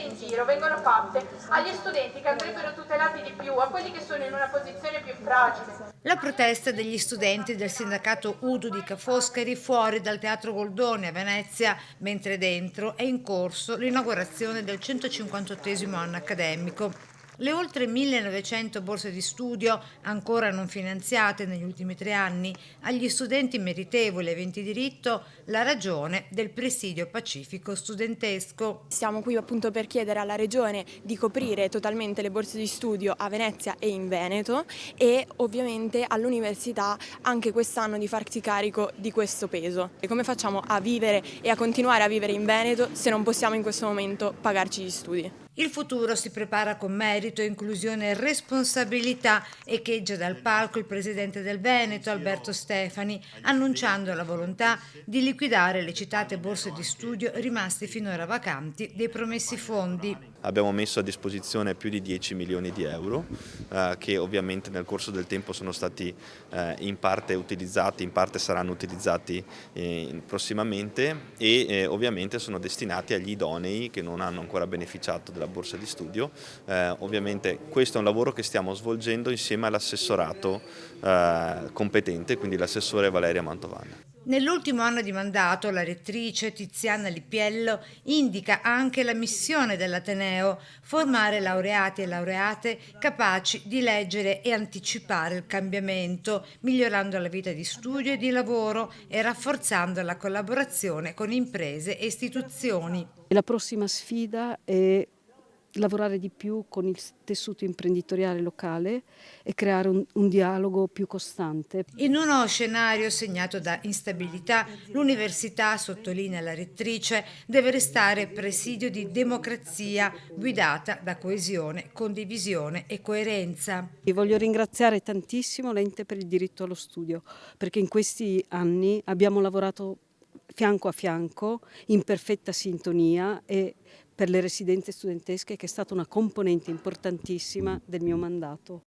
in giro vengono fatte agli studenti che andrebbero tutelati di più, a quelli che sono in una posizione più fragile. La protesta degli studenti del sindacato Udu di Ca' Foscari fuori dal Teatro Goldoni a Venezia, mentre dentro è in corso l'inaugurazione del 158° anno accademico. Le oltre 1900 borse di studio, ancora non finanziate negli ultimi 3 anni, agli studenti meritevoli e aventi diritto, la ragione del presidio pacifico studentesco. Siamo qui appunto per chiedere alla Regione di coprire totalmente le borse di studio a Venezia e in Veneto e ovviamente all'università anche quest'anno di farsi carico di questo peso. E come facciamo a vivere e a continuare a vivere in Veneto se non possiamo in questo momento pagarci gli studi? Il futuro si prepara con merito, inclusione e responsabilità, echeggia dal palco il presidente del Veneto, Alberto Stefani, annunciando la volontà di liquidare le citate borse di studio rimaste finora vacanti dei promessi fondi. Abbiamo messo a disposizione più di 10 milioni di euro che ovviamente nel corso del tempo sono stati in parte utilizzati, in parte saranno utilizzati prossimamente e ovviamente sono destinati agli idonei che non hanno ancora beneficiato della borsa di studio. Ovviamente questo è un lavoro che stiamo svolgendo insieme all'assessorato competente, quindi l'assessore Valeria Mantovani. Nell'ultimo anno di mandato la rettrice Tiziana Lippiello indica anche la missione dell'Ateneo: formare laureati e laureate capaci di leggere e anticipare il cambiamento, migliorando la vita di studio e di lavoro e rafforzando la collaborazione con imprese e istituzioni. La prossima sfida è lavorare di più con il tessuto imprenditoriale locale e creare un dialogo più costante. In uno scenario segnato da instabilità, l'università, sottolinea la rettrice, deve restare presidio di democrazia guidata da coesione, condivisione e coerenza. E voglio ringraziare tantissimo l'Ente per il diritto allo studio, perché in questi anni abbiamo lavorato fianco a fianco, in perfetta sintonia, e per le residenze studentesche, che è stata una componente importantissima del mio mandato.